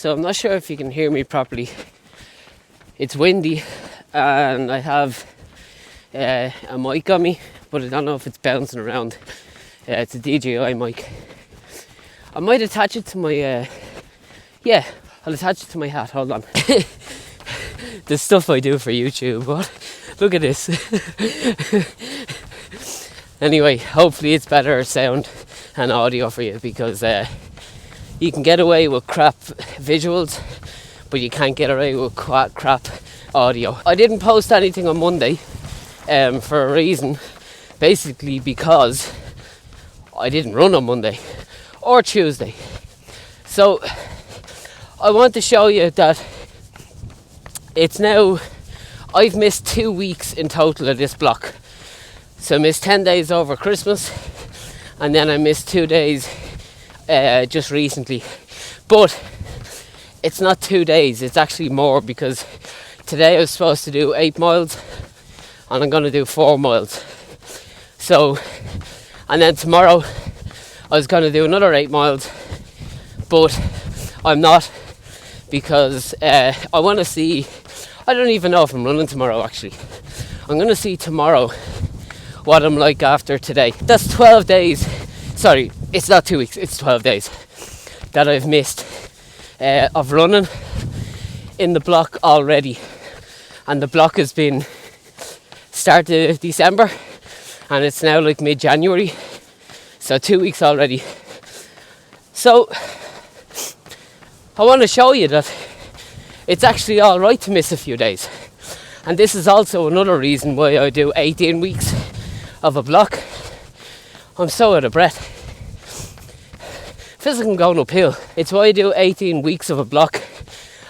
So I'm not sure if you can hear me properly. It's windy and I have a mic on me, but I don't know if it's bouncing around. It's a DJI mic. I might attach it to my I'll attach it to my hat. Hold on. The stuff I do for YouTube. What? Look at this. Anyway, hopefully it's better sound and audio for you, because you can get away with crap visuals, but you can't get away with crap audio. I didn't post anything on Monday for a reason, basically because I didn't run on Monday or Tuesday. So I want to show you that it's now, I've missed 2 weeks in total of this block. So I missed 10 days over Christmas, and then I missed 2 days just recently. But it's not 2 days, it's actually more, because today I was supposed to do 8 miles and I'm going to do 4 miles. So, and then tomorrow I was going to do another 8 miles, but I'm not, because I want to see, I don't even know if I'm running tomorrow actually. I'm going to see tomorrow what I'm like after today. That's 12 days, sorry, it's not 2 weeks, it's 12 days that I've missed of running in the block already. And the block has been started December and it's now like mid-January, so 2 weeks already. So I want to show you that it's actually alright to miss a few days. And this is also another reason why I do 18 weeks of a block. I'm so out of breath. Feels like I'm going uphill. It's why I do 18 weeks of a block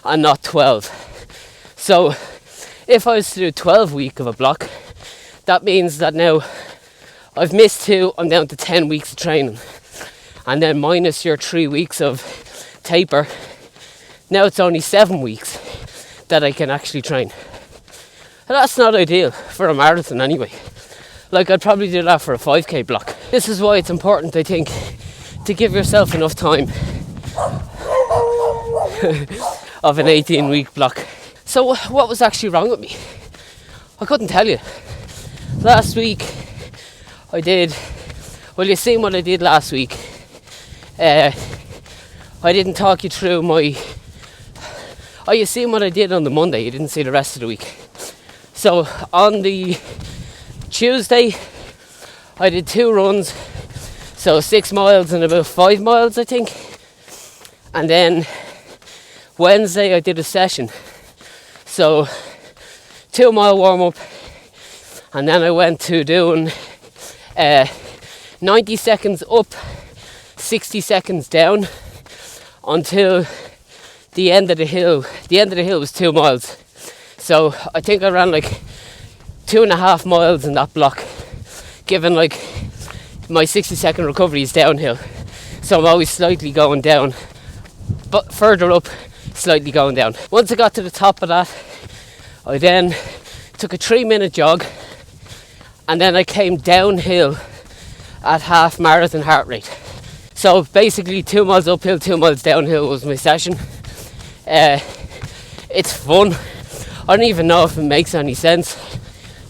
and not 12. So if I was to do 12 week of a block, that means that now I've missed 2, I'm down to 10 weeks of training. And then minus your 3 weeks of taper, now it's only 7 weeks that I can actually train. And that's not ideal for a marathon anyway. Like, I'd probably do that for a 5k block. This is why it's important, I think, to give yourself enough time of an 18 week block. So what was actually wrong with me? I couldn't tell you. Last week I did, well, you seen what I did last week. I didn't talk you through you seen what I did on the Monday, you didn't see the rest of the week. So on the Tuesday I did 2 runs, so 6 miles and about 5 miles I think. And then Wednesday I did a session, so 2 mile warm up, and then I went to doing 90 seconds up, 60 seconds down until the end of the hill. The end of the hill was 2 miles, so I think I ran like 2.5 miles in that block, given like my 60-second recovery is downhill, so I'm always slightly going down, but further up, slightly going down. Once I got to the top of that, I then took a 3-minute jog, and then I came downhill at half marathon heart rate. So basically 2 miles uphill, 2 miles downhill was my session. It's fun. I don't even know if it makes any sense.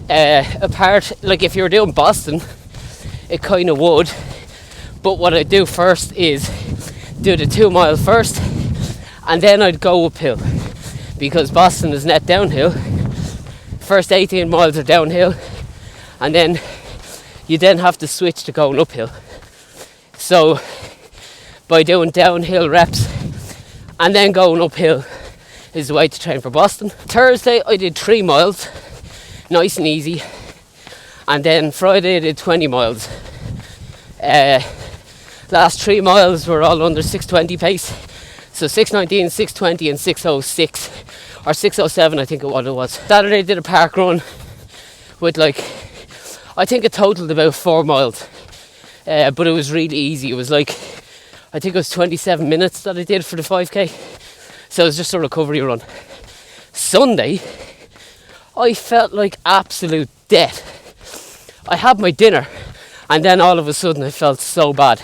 Apart, like if you were doing Boston, it kind of would. But what I'd do first is do the 2 mile first, and then I'd go uphill, because Boston is net downhill. First 18 miles are downhill, and then you then have to switch to going uphill. So by doing downhill reps and then going uphill is the way to train for Boston. Thursday I did 3 miles, nice and easy, and then Friday I did 20 miles. Last 3 miles were all under 6:20 pace, so 6:19, 6:20 and 6:06 or 6:07 I think it was. Saturday I did a park run with I think it totaled about 4 miles, but it was really easy. It was I think it was 27 minutes that I did for the 5k, so it was just a recovery run. Sunday I felt like absolute death. I had my dinner and then all of a sudden I felt so bad.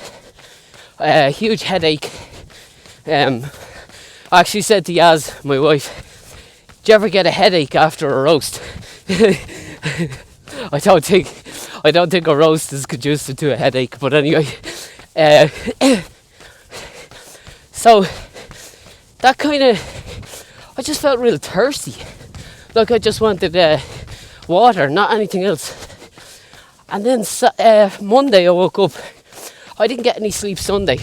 Huge headache, I actually said to Yaz, my wife, do you ever get a headache after a roast? I don't think a roast is conducive to a headache, but anyway. So that kind of, I just felt real thirsty. Like I just wanted water, not anything else. And then Monday I woke up. I didn't get any sleep Sunday.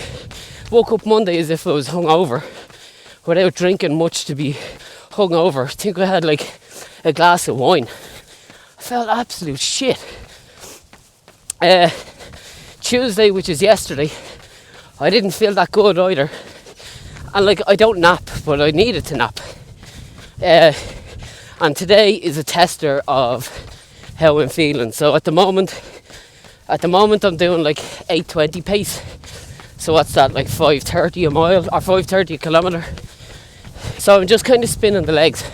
Woke up Monday as if I was hungover, without drinking much to be hungover. I think I had like a glass of wine. I felt absolute shit. Tuesday, which is yesterday, I didn't feel that good either. And like, I don't nap, but I needed to nap. And today is a tester of how I'm feeling. So at the moment I'm doing like 8:20 pace. So what's that, like 5:30 a mile or 5:30 a kilometre? So I'm just kind of spinning the legs.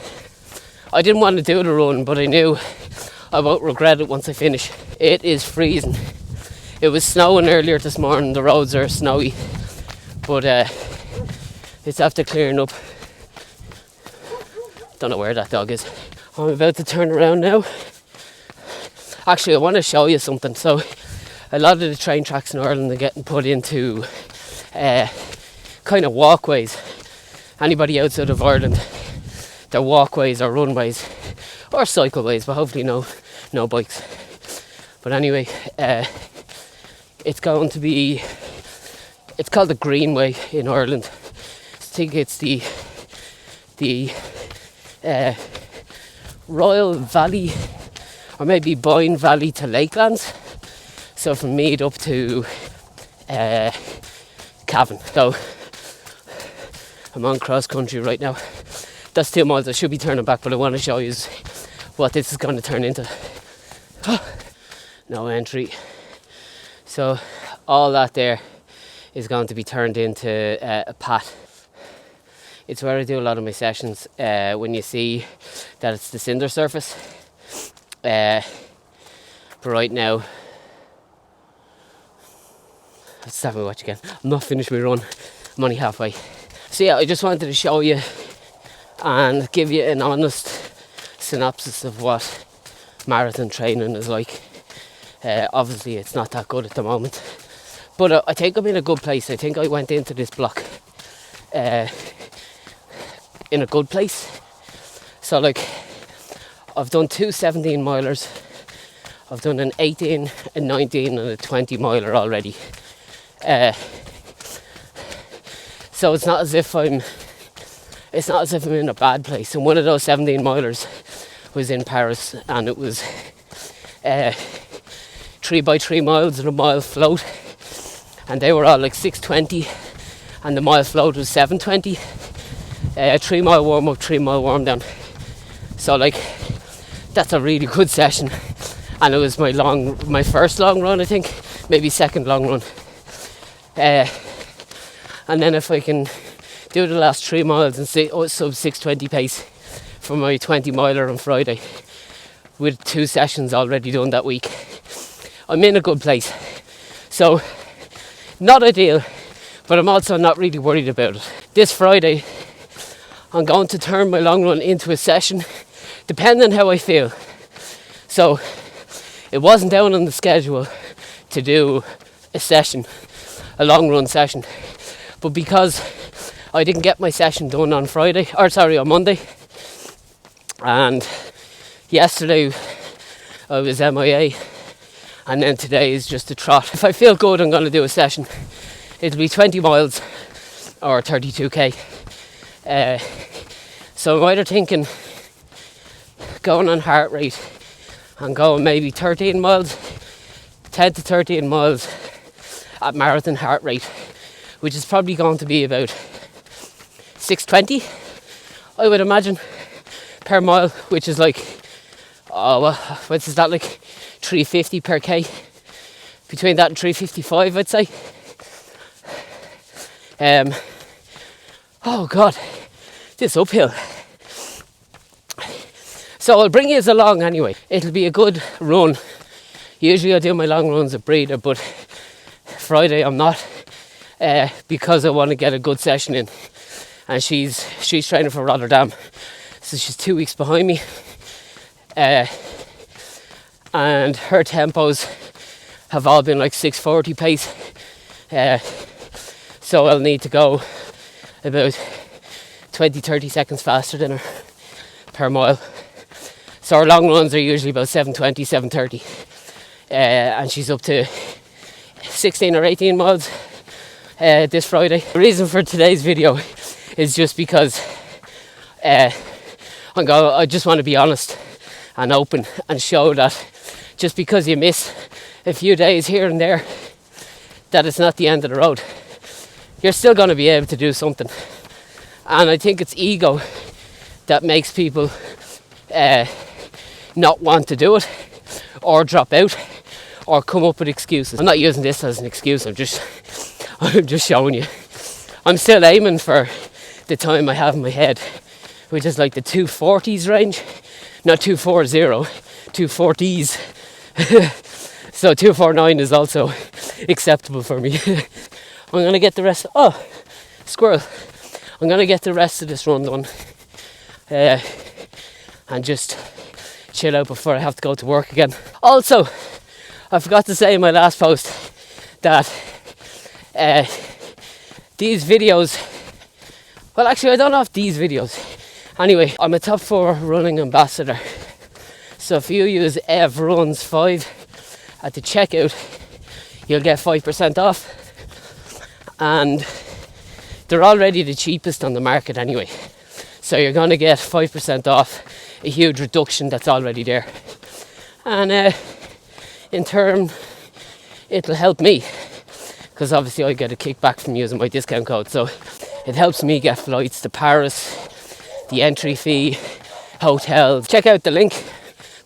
I didn't want to do the run, but I knew I won't regret it once I finish. It is freezing. It was snowing earlier this morning. The roads are snowy, but it's after clearing up. Don't know where that dog is. I'm about to turn around now. Actually, I want to show you something. So a lot of the train tracks in Ireland are getting put into kind of walkways. Anybody outside of Ireland, they're walkways or runways or cycleways, but hopefully no bikes. But anyway, it's going to be, it's called the Greenway in Ireland. I think it's the Royal Valley, or maybe Boyne Valley to Lakelands. So from Meath up to Cavan. So I'm on cross country right now. That's 2 miles. I should be turning back, but I want to show you what this is going to turn into. No entry. So all that there is going to be turned into a path. It's where I do a lot of my sessions. When you see that it's the cinder surface. But right now, let's have a watch again. I'm not finished my run. I'm only halfway. So yeah, I just wanted to show you and give you an honest synopsis of what marathon training is like. Obviously it's not that good at the moment, but I think I'm in a good place. I think I went into this block in a good place. So like, I've done 2 17 milers, I've done an 18, a 19 and a 20 miler already. So it's not as if I'm in a bad place. And one of those 17 milers was in Paris, and it was 3 by 3 miles and a mile float, and they were all like 6:20, and the mile float was 7:20. 3 mile warm up, 3 mile warm down. So like, that's a really good session, and it was my first long run, I think, maybe second long run. And then if I can do the last 3 miles and say sub 6:20 pace for my 20 miler on Friday, with 2 sessions already done that week, I'm in a good place. So not ideal, but I'm also not really worried about it. This Friday I'm going to turn my long run into a session, depending on how I feel. So it wasn't down on the schedule to do a session, a long run session, but because I didn't get my session done on Monday, and yesterday I was MIA, and then today is just a trot. If I feel good, I'm going to do a session. It'll be 20 miles or 32k. So I'm either thinking going on heart rate and going maybe 13 miles, 10 to 13 miles at marathon heart rate, which is probably going to be about 6:20, I would imagine, per mile, which is like, what is that, like 350 per k? Between that and 355, I'd say. Oh God, this uphill. So I'll bring you along anyway. It'll be a good run. Usually I do my long runs at Breeder, but Friday I'm not, because I want to get a good session in. and she's training for Rotterdam, so she's 2 weeks behind me, and her tempos have all been like 6:40 pace, so I'll need to go about 20-30 seconds faster than her per mile. So our long runs are usually about 7:20, 7:30, and she's up to 16 or 18 miles this Friday. The reason for today's video is just because I just want to be honest and open and show that just because you miss a few days here and there, that it's not the end of the road. You're still going to be able to do something, and I think it's ego that makes people not want to do it, or drop out, or come up with excuses. I'm not using this as an excuse, I'm just showing you. I'm still aiming for the time I have in my head, which is like the 240s range, not 240, 240s. So 249 is also acceptable for me. I'm going to get the rest, squirrel. I'm going to get the rest of this run done, and just chill out before I have to go to work again. Also, I forgot to say in my last post that these videos, well actually I don't know if these videos, anyway, I'm a top 4 running ambassador, so if you use EVRUNS5 at the checkout, you'll get 5% off, and they're already the cheapest on the market anyway, so you're going to get 5% off a huge reduction that's already there, and in turn it'll help me, because obviously I get a kickback from using my discount code, so it helps me get flights to Paris, the entry fee, hotels. Check out the link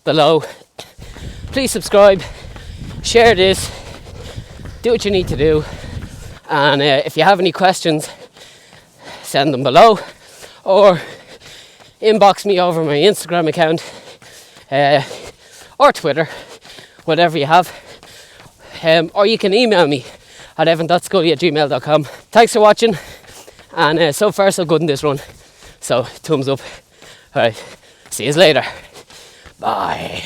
below. Please subscribe, share this, do what you need to do, and if you have any questions, send them below, or inbox me over my Instagram account, or Twitter, whatever you have, or you can email me at evan.scully@gmail.com. Thanks for watching, and so far so good in this run, so thumbs up. Alright, see you later, bye.